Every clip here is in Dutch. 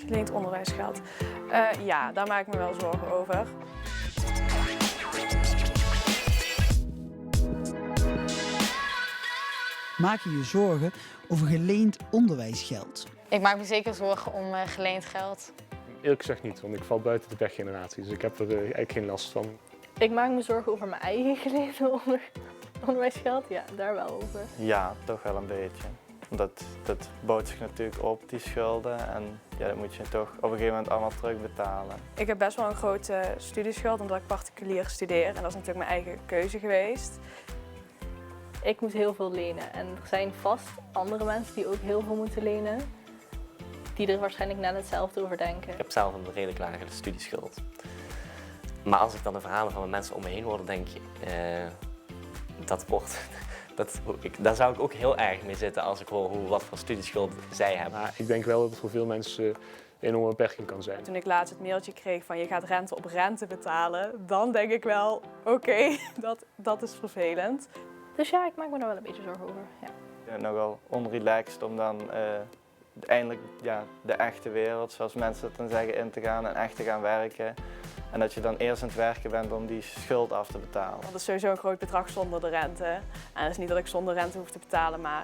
Geleend onderwijsgeld. Ja, daar maak ik me wel zorgen over. Maak je je zorgen over geleend onderwijsgeld? Ik maak me zeker zorgen om geleend geld. Eerlijk gezegd niet, want ik val buiten de pechgeneratie, dus ik heb er eigenlijk geen last van. Ik maak me zorgen over mijn eigen geleende onderwijsgeld. Ja, daar wel over. Ja, toch wel een beetje. Dat bouwt zich natuurlijk op, die schulden. En ja, dat moet je toch op een gegeven moment allemaal terugbetalen. Ik heb best wel een grote studieschuld omdat ik particulier studeer. En dat is natuurlijk mijn eigen keuze geweest. Ik moet heel veel lenen en er zijn vast andere mensen die ook heel veel moeten lenen. Die er waarschijnlijk net hetzelfde over denken. Ik heb zelf een redelijk lage studieschuld. Maar als ik dan de verhalen van de mensen om me heen hoor, dan denk ik, daar zou ik ook heel erg mee zitten als ik hoor wat voor studieschuld zij hebben. Maar ik denk wel dat het voor veel mensen een enorme beperking kan zijn. Toen ik laatst het mailtje kreeg van je gaat rente op rente betalen, dan denk ik wel, oké, dat is vervelend. Dus ja, ik maak me daar wel een beetje zorgen over. Ja. Ik vind het nogal onrelaxed om dan eindelijk de echte wereld, zoals mensen het dan zeggen, in te gaan en echt te gaan werken. En dat je dan eerst aan het werken bent om die schuld af te betalen. Dat is sowieso een groot bedrag zonder de rente. En het is niet dat ik zonder rente hoef te betalen, maar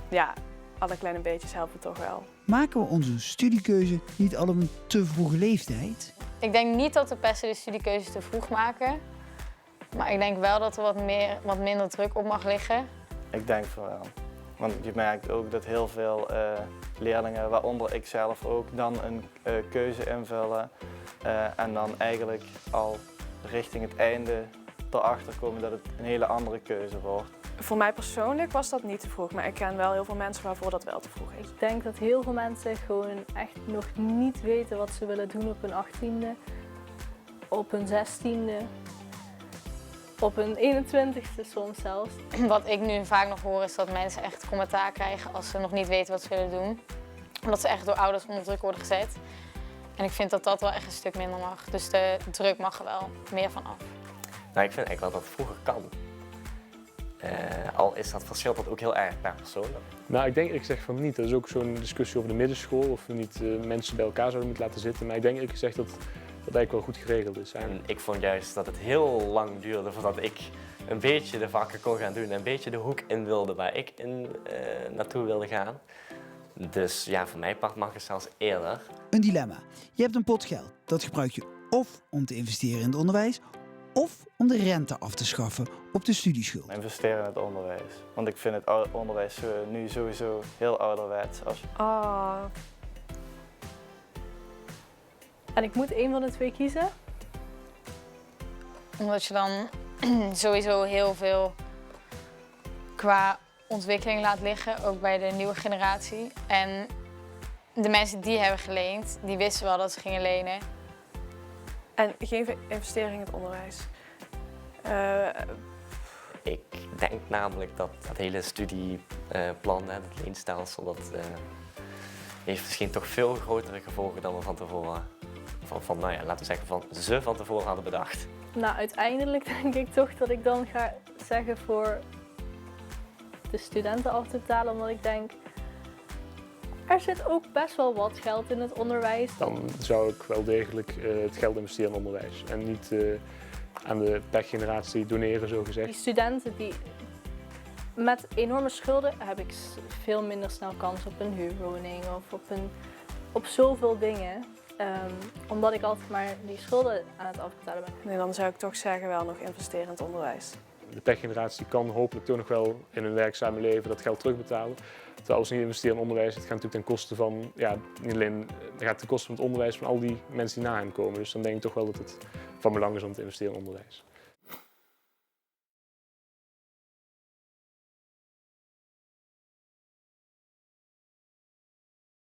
ja, alle kleine beetjes helpen toch wel. Maken we onze studiekeuze niet al op een te vroege leeftijd? Ik denk niet dat we per se de studiekeuze te vroeg maken. Maar ik denk wel dat er wat minder druk op mag liggen. Ik denk van wel. Want je merkt ook dat heel veel leerlingen, waaronder ik zelf ook, dan een keuze invullen. En dan eigenlijk al richting het einde erachter komen dat het een hele andere keuze wordt. Voor mij persoonlijk was dat niet te vroeg, maar ik ken wel heel veel mensen waarvoor dat wel te vroeg is. Ik denk dat heel veel mensen gewoon echt nog niet weten wat ze willen doen op hun 18e, op hun 16e, op hun 21e soms zelfs. Wat ik nu vaak nog hoor is dat mensen echt commentaar krijgen als ze nog niet weten wat ze willen doen. Omdat ze echt door ouders onder druk worden gezet. En ik vind dat dat wel echt een stuk minder mag. Dus de druk mag er wel meer van af. Nou, ik vind eigenlijk wel dat het vroeger kan. Al is dat verschilt dat ook heel erg per persoon. Nou, ik denk eerlijk gezegd van niet. Dat is ook zo'n discussie over de middenschool, of we niet mensen bij elkaar zouden moeten laten zitten. Maar ik denk eerlijk gezegd dat dat eigenlijk wel goed geregeld is. En ik vond juist dat het heel lang duurde voordat ik een beetje de vakken kon gaan doen en een beetje de hoek in wilde waar ik naartoe wilde gaan. Dus ja, voor mijn part mag het zelfs eerder. Een dilemma. Je hebt een pot geld. Dat gebruik je of om te investeren in het onderwijs, of om de rente af te schaffen op de studieschuld. Investeren in het onderwijs. Want ik vind het onderwijs nu sowieso heel ouderwets. Oh. En ik moet één van de twee kiezen. Omdat je dan sowieso heel veel qua ontwikkeling laat liggen, ook bij de nieuwe generatie. En de mensen die hebben geleend, die wisten wel dat ze gingen lenen. En geen investering in het onderwijs. Ik denk namelijk dat dat hele studieplan, het leenstelsel, dat heeft misschien toch veel grotere gevolgen dan we van tevoren, laten we zeggen, van tevoren hadden bedacht. Nou, uiteindelijk denk ik toch dat ik dan ga zeggen voor de studenten af te betalen, omdat ik denk, er zit ook best wel wat geld in het onderwijs. Dan zou ik wel degelijk het geld investeren in onderwijs. En niet aan de pechgeneratie doneren, zo gezegd. Die studenten die met enorme schulden heb ik veel minder snel kans op een huurwoning of op zoveel dingen. Omdat ik altijd maar die schulden aan het afbetalen ben. Nee, dan zou ik toch zeggen wel nog investeren in het onderwijs. De pechgeneratie kan hopelijk toch nog wel in hun werkzame leven dat geld terugbetalen. Terwijl als ze niet investeren in onderwijs, het gaat natuurlijk ten koste van, ja, niet alleen, het gaat ten koste van het onderwijs van al die mensen die na hen komen. Dus dan denk ik toch wel dat het van belang is om te investeren in onderwijs.